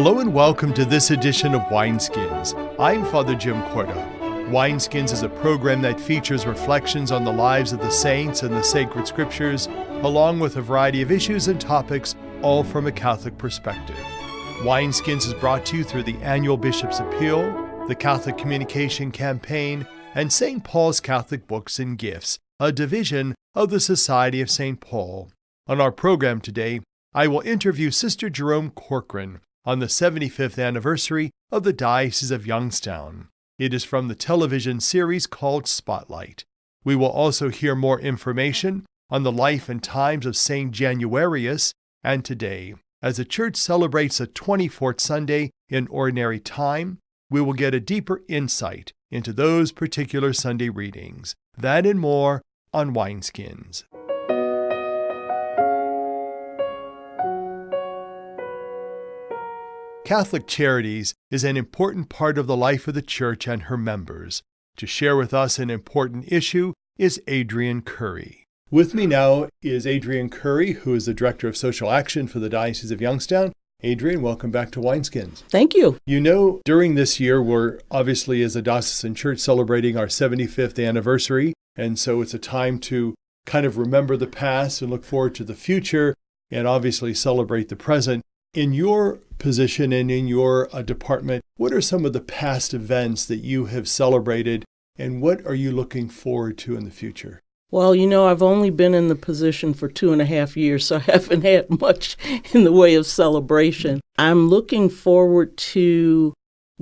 Hello and welcome to this edition of Winsskins. I'm Father Jim Korda. Winsskins is a program that features reflections on the lives of the saints and the sacred scriptures, along with a variety of issues and topics, all from a Catholic perspective. Winsskins is brought to you through the annual Bishop's Appeal, the Catholic Communication Campaign, and St. Paul's Catholic Books and Gifts, a division of the Society of St. Paul. On our program today, I will interview Sister Jerome Corcoran on the 75th anniversary of the Diocese of Youngstown. It is from the television series called Spotlight. We will also hear more information on the life and times of St. Januarius, and today, as the Church celebrates the 24th Sunday in Ordinary Time, we will get a deeper insight into those particular Sunday readings. That and more on Winsskins. Catholic Charities is an important part of the life of the Church and her members. To share with us an important issue is Adrienne Curry. With me now is Adrienne Curry, who is the Director of Social Action for the Diocese of Youngstown. Adrienne, welcome back to Winsskins. Thank you. You know, during this year, we're obviously as a diocesan church celebrating our 75th anniversary, and so it's a time to kind of remember the past and look forward to the future, and obviously celebrate the present. In your position and in your department, what are some of the past events that you have celebrated, and what are you looking forward to in the future? Well, you know, I've only been in the position for 2.5 years, so I haven't had much in the way of celebration. I'm looking forward to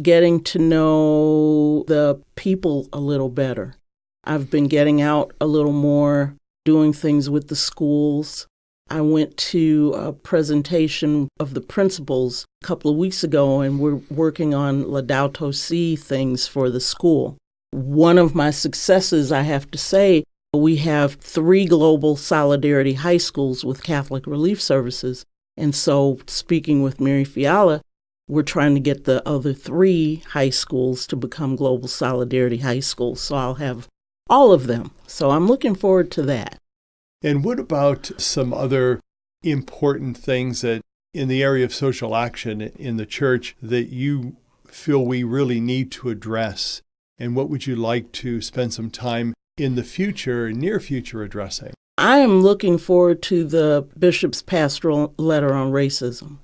getting to know the people a little better. I've been getting out a little more, doing things with the schools. I went to a presentation of the principals a couple of weeks ago, and we're working on Laudato Si things for the school. One of my successes, I have to say, we have 3 global solidarity high schools with Catholic relief services. And so, speaking with Mary Fiala, we're trying to get the other 3 high schools to become global solidarity high schools. So I'll have all of them. So I'm looking forward to that. And what about some other important things that in the area of social action in the church that you feel we really need to address? And what would you like to spend some time in the future, near future, addressing? I am looking forward to the Bishop's pastoral letter on racism.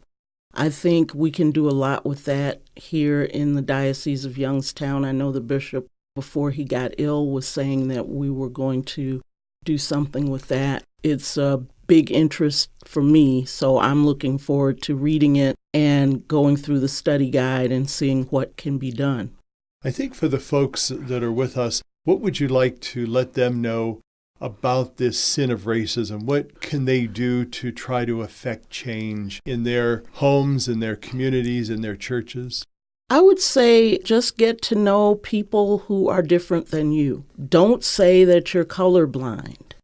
I think we can do a lot with that here in the Diocese of Youngstown. I know the bishop, before he got ill, was saying that we were going to do something with that. It's a big interest for me, so I'm looking forward to reading it and going through the study guide and seeing what can be done. I think for the folks that are with us, what would you like to let them know about this sin of racism? What can they do to try to affect change in their homes, in their communities, in their churches? I would say just get to know people who are different than you. Don't say that you're colorblind,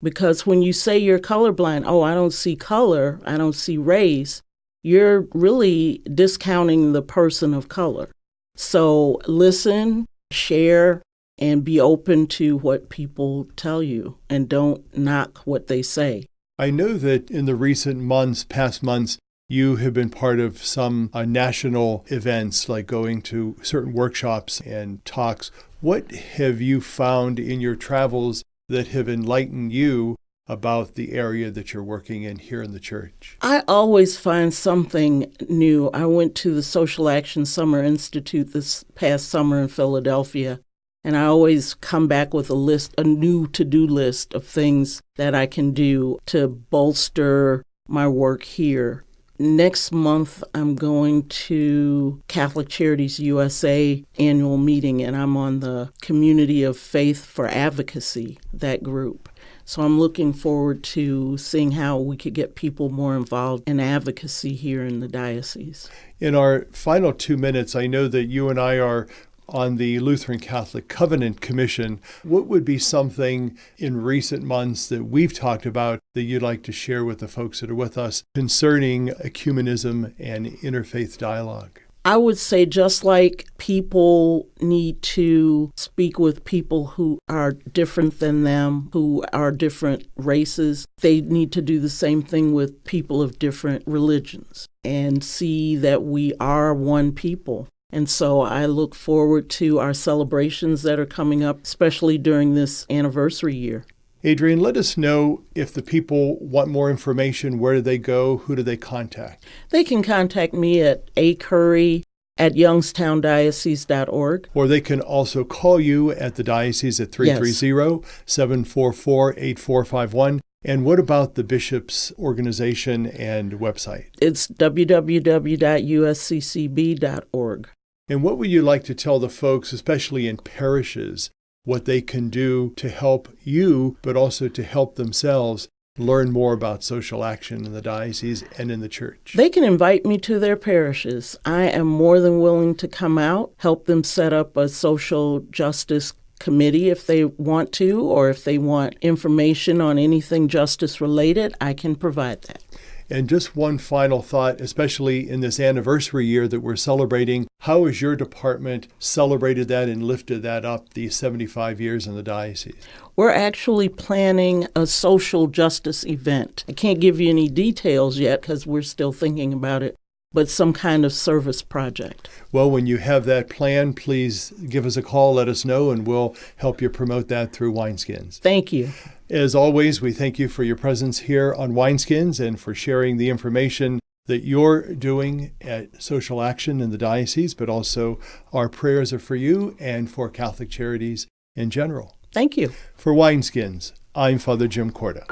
because when you say you're colorblind, oh, I don't see color, I don't see race, you're really discounting the person of color. So listen, share, and be open to what people tell you, and don't knock what they say. I know that in the past months, you have been part of some national events, like going to certain workshops and talks. What have you found in your travels that have enlightened you about the area that you're working in here in the church? I always find something new. I went to the Social Action Summer Institute this past summer in Philadelphia, and I always come back with a new to-do list of things that I can do to bolster my work here. Next month, I'm going to Catholic Charities USA annual meeting, and I'm on the Community of Faith for Advocacy, that group. So I'm looking forward to seeing how we could get people more involved in advocacy here in the diocese. In our final 2 minutes, I know that you and I are on the Lutheran Catholic Covenant Commission. What would be something in recent months that we've talked about that you'd like to share with the folks that are with us concerning ecumenism and interfaith dialogue? I would say just like people need to speak with people who are different than them, who are different races, they need to do the same thing with people of different religions and see that we are one people. And so I look forward to our celebrations that are coming up, especially during this anniversary year. Adrienne, let us know if the people want more information. Where do they go? Who do they contact? They can contact me at acurry@youngstowndiocese.org. Or they can also call you at the diocese at 330-744-8451. And what about the bishop's organization and website? It's www.usccb.org. And what would you like to tell the folks, especially in parishes, what they can do to help you, but also to help themselves learn more about social action in the diocese and in the church? They can invite me to their parishes. I am more than willing to come out, help them set up a social justice committee if they want to, or if they want information on anything justice related, I can provide that. And just one final thought, especially in this anniversary year that we're celebrating, how has your department celebrated that and lifted that up, these 75 years in the diocese? We're actually planning a social justice event. I can't give you any details yet because we're still thinking about it, but some kind of service project. Well, when you have that plan, please give us a call, let us know, and we'll help you promote that through Winsskins. Thank you. As always, we thank you for your presence here on Winsskins and for sharing the information that you're doing at Social Action in the diocese, but also our prayers are for you and for Catholic Charities in general. Thank you. For Winsskins, I'm Father Jim Korda.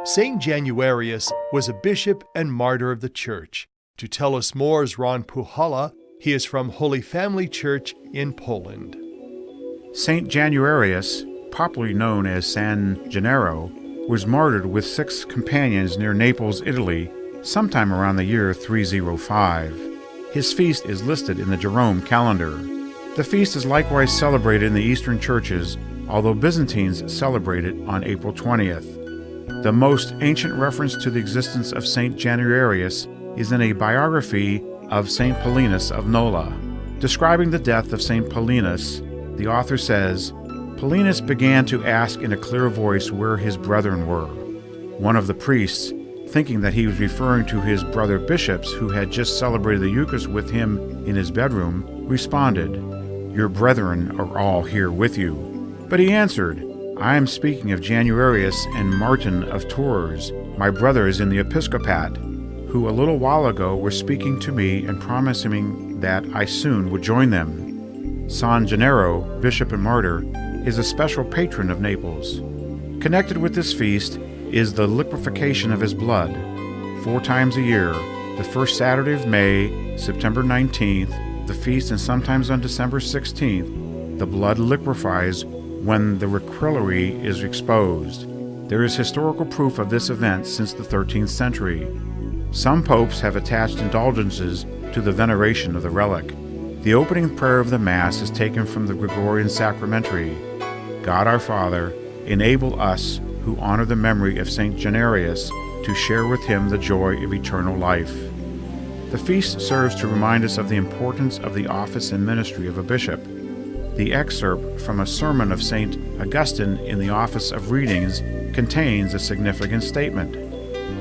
St. Januarius was a bishop and martyr of the Church. To tell us more is Ron Puhala. He is from Holy Family Church in Poland. St. Januarius, popularly known as San Gennaro, was martyred with 6 companions near Naples, Italy, sometime around the year 305. His feast is listed in the Jerome calendar. The feast is likewise celebrated in the Eastern churches, although Byzantines celebrate it on April 20th. The most ancient reference to the existence of St. Januarius is in a biography of St. Paulinus of Nola. Describing the death of St. Paulinus, the author says, Paulinus began to ask in a clear voice where his brethren were. One of the priests, thinking that he was referring to his brother bishops who had just celebrated the Eucharist with him in his bedroom, responded, "Your brethren are all here with you." But he answered, "I am speaking of Januarius and Martin of Tours, my brothers in the episcopate, who a little while ago were speaking to me and promising me that I soon would join them." San Gennaro, bishop and martyr, is a special patron of Naples. Connected with this feast is the liquefaction of his blood. 4 times a year, the first Saturday of May, September 19th, the feast, and sometimes on December 16th, the blood liquefies when the reliquary is exposed. There is historical proof of this event since the 13th century. Some popes have attached indulgences to the veneration of the relic. The opening prayer of the Mass is taken from the Gregorian Sacramentary. God our Father, enable us who honor the memory of St. Januarius to share with him the joy of eternal life. The feast serves to remind us of the importance of the office and ministry of a bishop. The excerpt from a sermon of St. Augustine in the Office of Readings contains a significant statement.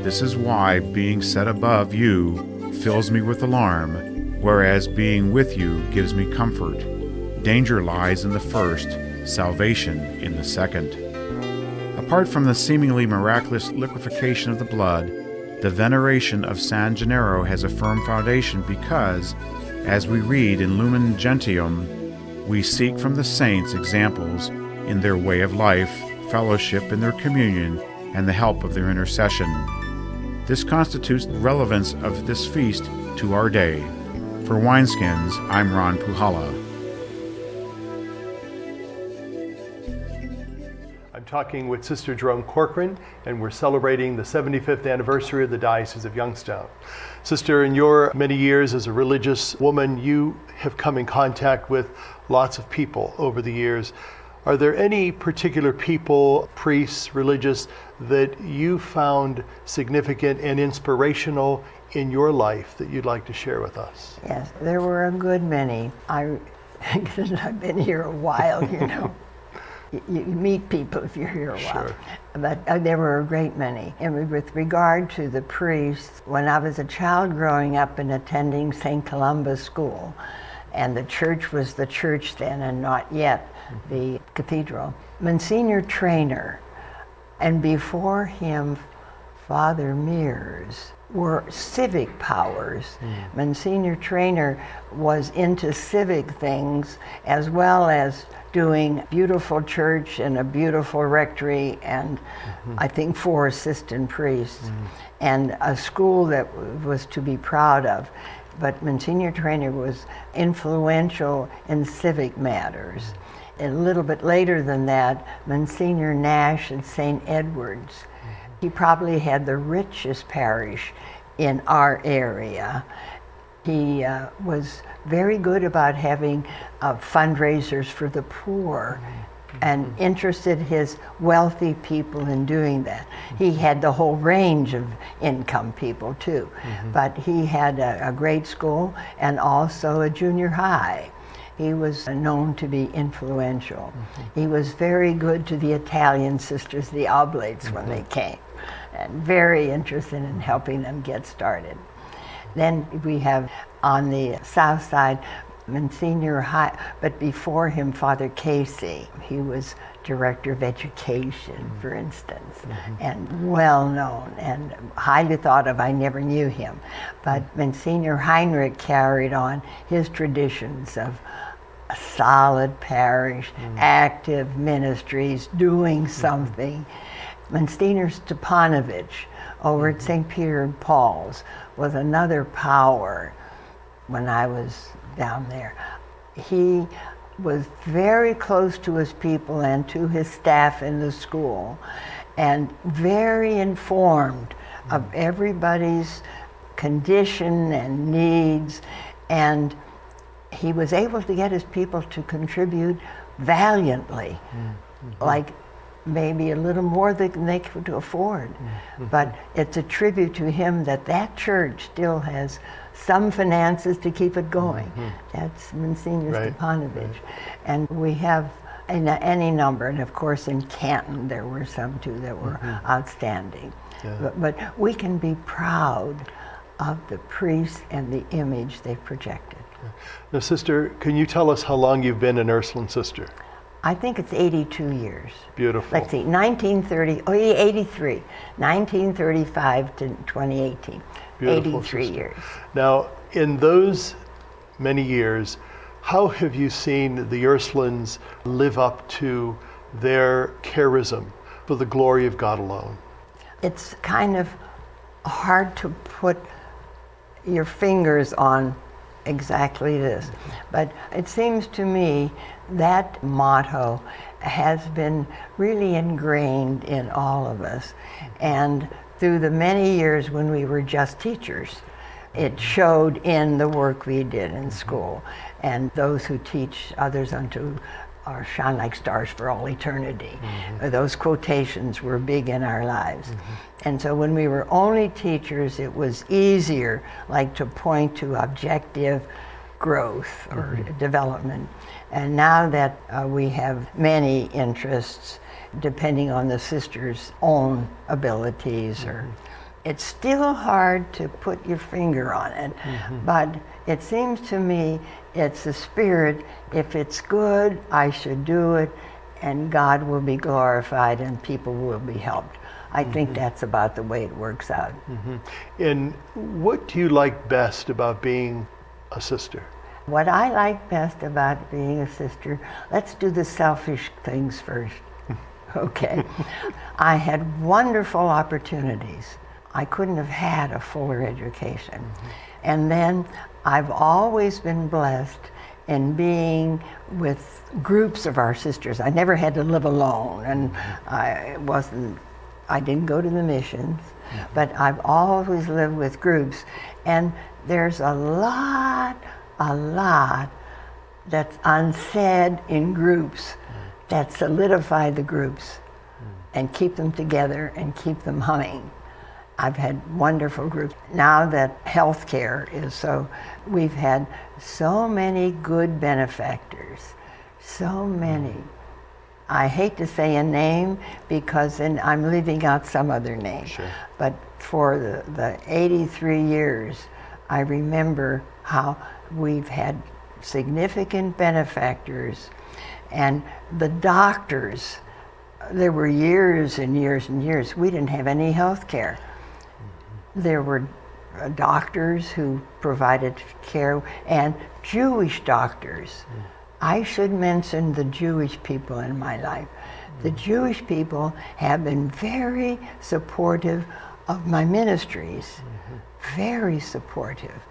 This is why being set above you fills me with alarm, whereas being with you gives me comfort. Danger lies in the first, salvation in the second. Apart from the seemingly miraculous liquefaction of the blood, the veneration of San Gennaro has a firm foundation because, as we read in Lumen Gentium, we seek from the saints examples in their way of life, fellowship in their communion, and the help of their intercession. This constitutes the relevance of this feast to our day. For Winsskins, I'm Ron Puhala. I'm talking with Sister Jerome Corcoran, and we're celebrating the 75th anniversary of the Diocese of Youngstown. Sister, in your many years as a religious woman, you have come in contact with lots of people over the years. Are there any particular people, priests, religious, that you found significant and inspirational in your life that you'd like to share with us? Yes, there were a good many. I've been here a while, you know. You meet people if you're here a while. Sure. But there were a great many. And with regard to the priests, when I was a child growing up and attending St. Columba's School, and the church was the church then and not yet the cathedral, Monsignor Trainer, and before him, Father Mears, were civic powers. Monsignor Trainer was into civic things as well as doing beautiful church and a beautiful rectory and I think 4 assistant priests and a school that was to be proud of. But Monsignor Trainer was influential in civic matters. A little bit later than that, Monsignor Nash at St. Edward's. He probably had the richest parish in our area. He was very good about having fundraisers for the poor and interested his wealthy people in doing that. He had the whole range of income people too, but he had a great school and also a junior high. He was known to be influential. He was very good to the Italian sisters, the Oblates, when they came, and very interested in helping them get started. Then we have on the south side, Monsignor High, but before him, Father Casey. He was director of education, for instance, and well known and highly thought of. I never knew him, but Monsignor Heinrich carried on his traditions of a solid parish, active ministries, doing something. Monsignor Stepanovich over at St. Peter and Paul's was another power when I was down there. He was very close to his people and to his staff in the school and very informed of everybody's condition and needs, and he was able to get his people to contribute valiantly, like maybe a little more than they could afford. But it's a tribute to him that that church still has some finances to keep it going. That's Monsignor Stepanovich. And we have any number, and of course in Canton there were some too that were outstanding. But we can be proud of the priests and the image they've projected. Now, Sister, can you tell us how long you've been an Ursuline sister? I think it's 82 years. Beautiful. Let's see, 83, 1935 to 2018. Beautiful, 83 sister. years. Now, in those many years, how have you seen the Ursulines live up to their charism for the glory of God alone? It's kind of hard to put your fingers on exactly this, but it seems to me that motto has been really ingrained in all of us, and through the many years when we were just teachers, it showed in the work we did in school, and those who teach others unto or shine like stars for all eternity. Those quotations were big in our lives. And so when we were only teachers, it was easier, like, to point to objective growth or development. And now that we have many interests, depending on the sister's own abilities, or it's still hard to put your finger on it, but it seems to me it's a spirit. If it's good, I should do it, and God will be glorified and people will be helped. I think that's about the way it works out. And what do you like best about being a sister? What I like best about being a sister, let's do the selfish things first. Okay. I had wonderful opportunities. I couldn't have had a fuller education. And then I've always been blessed in being with groups of our sisters. I never had to live alone, and I didn't go to the missions, but I've always lived with groups. And there's a lot that's unsaid in groups that solidify the groups and keep them together and keep them humming. I've had wonderful groups. Now that healthcare is so, we've had so many good benefactors, so many. I hate to say a name because then I'm leaving out some other name. Sure. But for the 83 years, I remember how we've had significant benefactors, and the doctors, there were years and years and years, we didn't have any health care. There were doctors who provided care, and Jewish doctors. I should mention the Jewish people in my life. The Jewish people have been very supportive of my ministries, very supportive,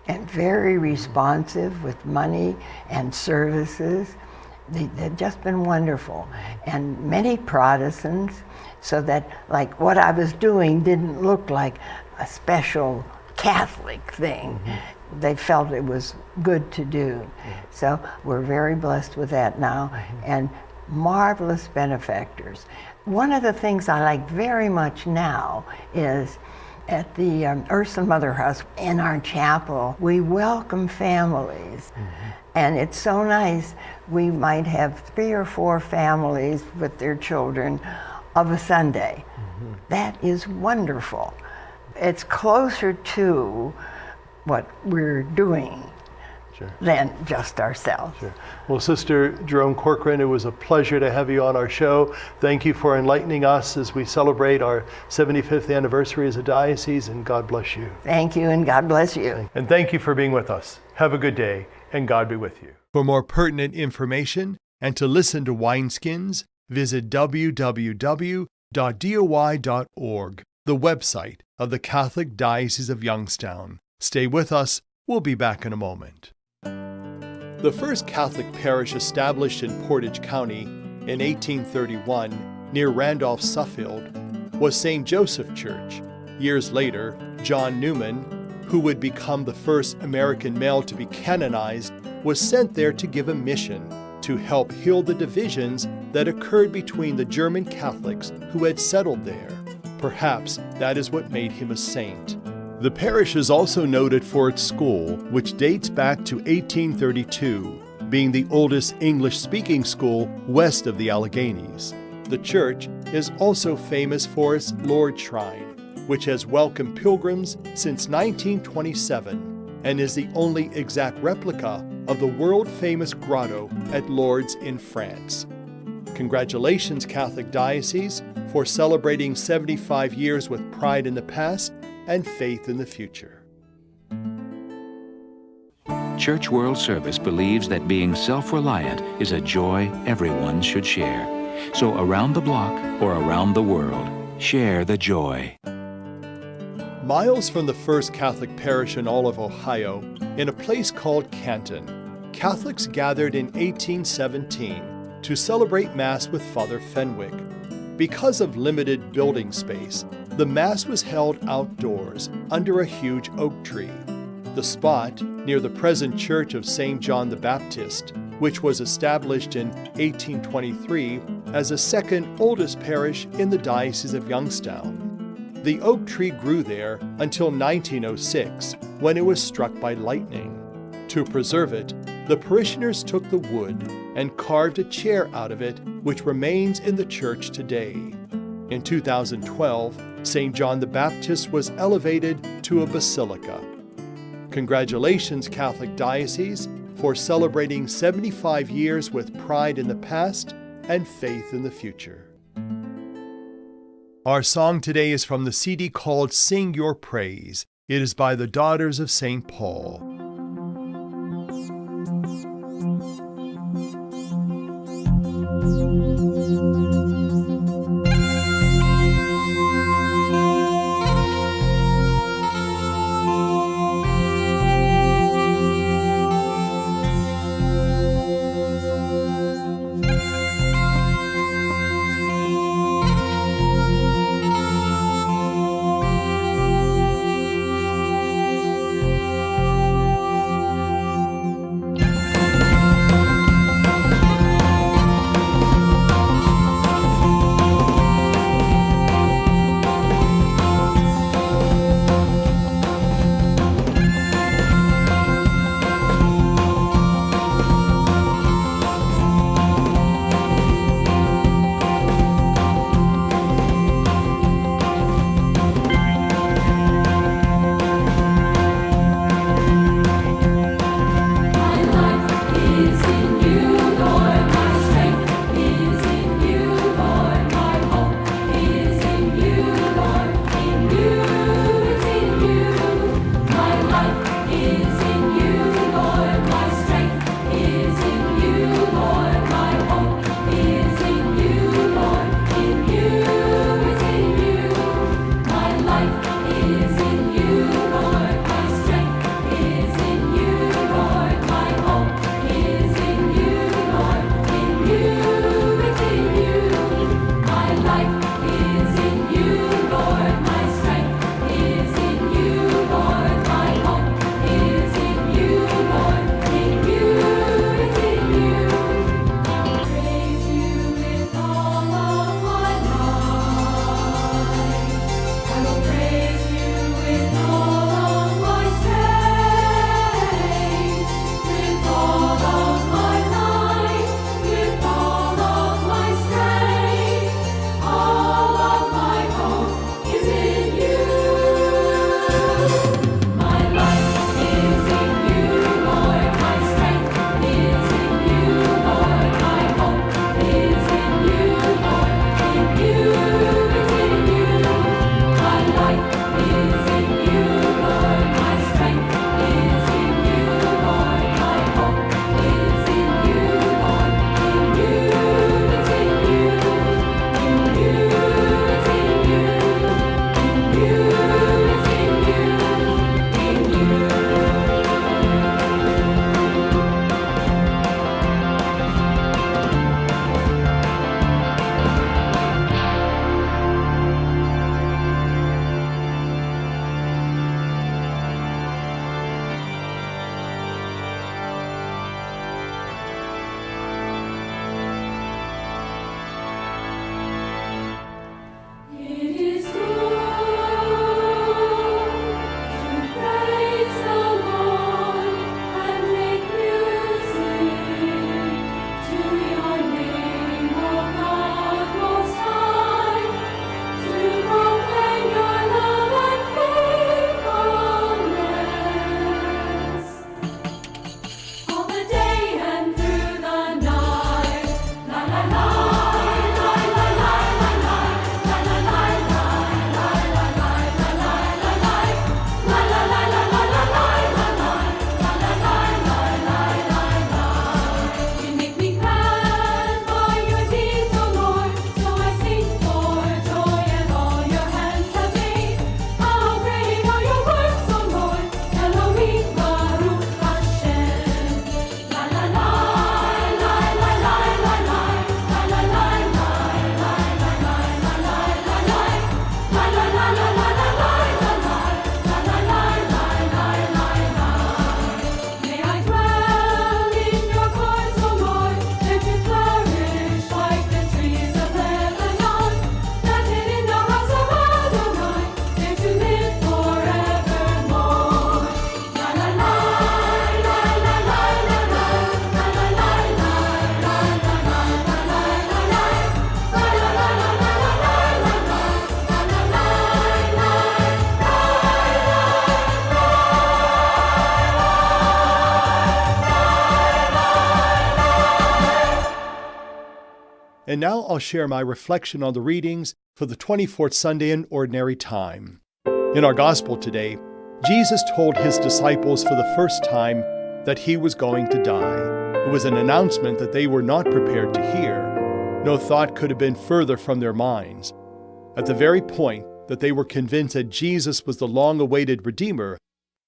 and very responsive with money and services. They've just been wonderful. And many Protestants, so that like what I was doing didn't look like a special Catholic thing. They felt it was good to do. So we're very blessed with that now, and marvelous benefactors. One of the things I like very much now is at the Ursuline Mother House in our chapel, we welcome families. And it's so nice. We might have 3 or 4 families with their children of a Sunday. That is wonderful. It's closer to what we're doing than just ourselves. Sure. Well, Sister Jerome Corcoran, it was a pleasure to have you on our show. Thank you for enlightening us as we celebrate our 75th anniversary as a diocese, and God bless you. Thank you, and God bless you. And thank you for being with us. Have a good day, and God be with you. For more pertinent information and to listen to Wineskins, visit www.doi.org, the website of the Catholic Diocese of Youngstown. Stay with us. We'll be back in a moment. The first Catholic parish established in Portage County in 1831 near Randolph, Suffield, was St. Joseph Church. Years later, John Newman, who would become the first American male to be canonized, was sent there to give a mission to help heal the divisions that occurred between the German Catholics who had settled there. Perhaps that is what made him a saint. The parish is also noted for its school, which dates back to 1832, being the oldest English-speaking school west of the Alleghenies. The church is also famous for its Lourdes Shrine, which has welcomed pilgrims since 1927 and is the only exact replica of the world-famous grotto at Lourdes in France. Congratulations, Catholic Diocese, for celebrating 75 years with pride in the past and faith in the future. Church World Service believes that being self-reliant is a joy everyone should share. So around the block or around the world, share the joy. Miles from the first Catholic parish in all of Ohio, in a place called Canton, Catholics gathered in 1817 to celebrate Mass with Father Fenwick. Because of limited building space, the Mass was held outdoors under a huge oak tree. The spot, near the present Church of St. John the Baptist, which was established in 1823 as the second oldest parish in the Diocese of Youngstown. The oak tree grew there until 1906, when it was struck by lightning. To preserve it, the parishioners took the wood and carved a chair out of it, which remains in the church today. In 2012, St. John the Baptist was elevated to a basilica. Congratulations, Catholic Diocese, for celebrating 75 years with pride in the past and faith in the future. Our song today is from the CD called Sing Your Praise. It is by the Daughters of St. Paul. And now I'll share my reflection on the readings for the 24th Sunday in Ordinary Time. In our Gospel today, Jesus told his disciples for the first time that he was going to die. It was an announcement that they were not prepared to hear. No thought could have been further from their minds. At the very point that they were convinced that Jesus was the long-awaited Redeemer,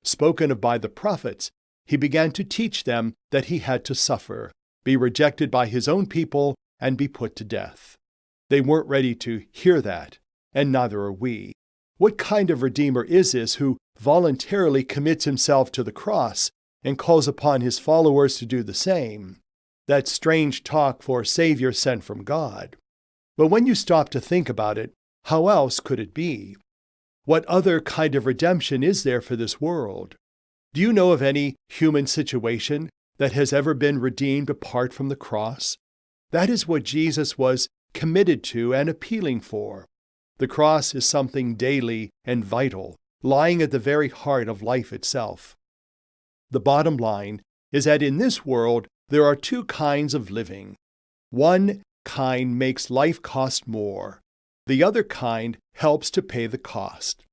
spoken of by the prophets, he began to teach them that he had to suffer, be rejected by his own people, and be put to death. They weren't ready to hear that, and neither are we. What kind of Redeemer is this who voluntarily commits himself to the cross and calls upon his followers to do the same? That's strange talk for a Savior sent from God. But when you stop to think about it, how else could it be? What other kind of redemption is there for this world? Do you know of any human situation that has ever been redeemed apart from the cross? That is what Jesus was committed to and appealing for. The cross is something daily and vital, lying at the very heart of life itself. The bottom line is that in this world there are two kinds of living. One kind makes life cost more. The other kind helps to pay the cost.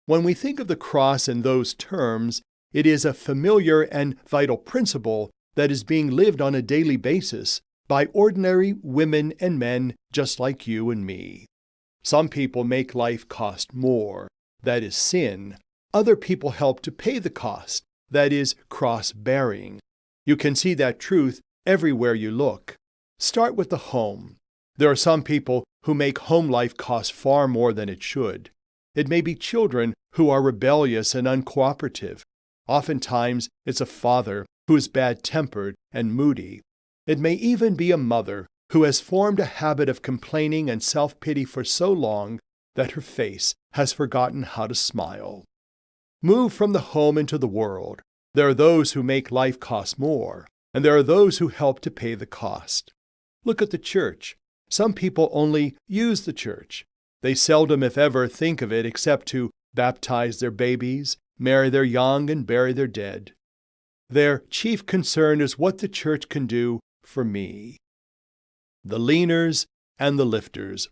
When we think of the cross in those terms, it is a familiar and vital principle that is being lived on a daily basis by ordinary women and men just like you and me. Some people make life cost more, that is sin. Other people help to pay the cost, that is cross-bearing. You can see that truth everywhere you look. Start with the home. There are some people who make home life cost far more than it should. It may be children who are rebellious and uncooperative. Oftentimes, it's a father who is bad-tempered and moody. It may even be a mother who has formed a habit of complaining and self-pity for so long that her face has forgotten how to smile. Move from the home into the world. There are those who make life cost more, and there are those who help to pay the cost. Look at the church. Some people only use the church. They seldom, if ever, think of it except to baptize their babies, marry their young, and bury their dead. Their chief concern is what the church can do for me. The leaners and the lifters.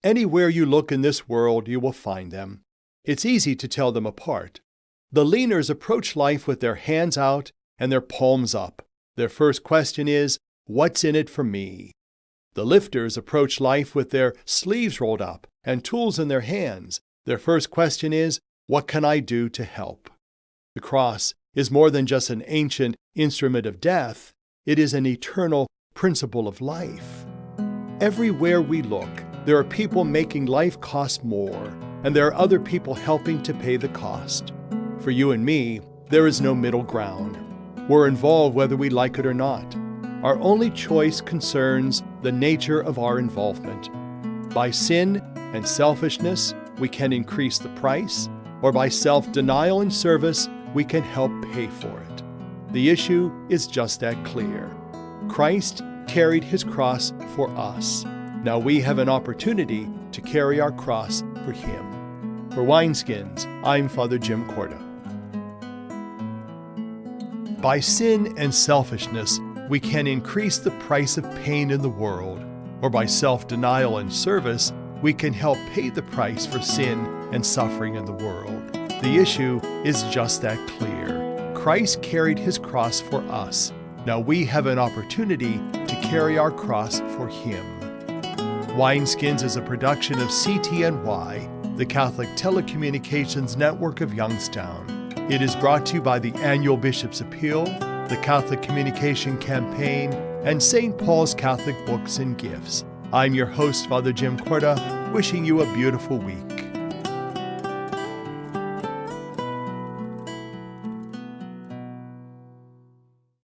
Anywhere you look in this world, you will find them. It's easy to tell them apart. The leaners approach life with their hands out and their palms up. Their first question is, what's in it for me? The lifters approach life with their sleeves rolled up and tools in their hands. Their first question is, what can I do to help? The cross is more than just an ancient instrument of death. It is an eternal principle of life. Everywhere we look, there are people making life cost more, and there are other people helping to pay the cost. For you and me, there is no middle ground. We're involved whether we like it or not. Our only choice concerns the nature of our involvement. By sin and selfishness, we can increase the price, or by self-denial and service, we can help pay for it. The issue is just that clear. Christ carried his cross for us. Now we have an opportunity to carry our cross for him. For Winsskins, I'm Father Jim Korda. By sin and selfishness, we can increase the price of pain in the world, or by self-denial and service, we can help pay the price for sin and suffering in the world. The issue is just that clear. Christ carried his cross for us. Now we have an opportunity to carry our cross for him. Winsskins is a production of CTNY, the Catholic Telecommunications Network of Youngstown. It is brought to you by the Annual Bishop's Appeal, the Catholic Communication Campaign, and St. Paul's Catholic Books and Gifts. I'm your host, Father Jim Korda, wishing you a beautiful week.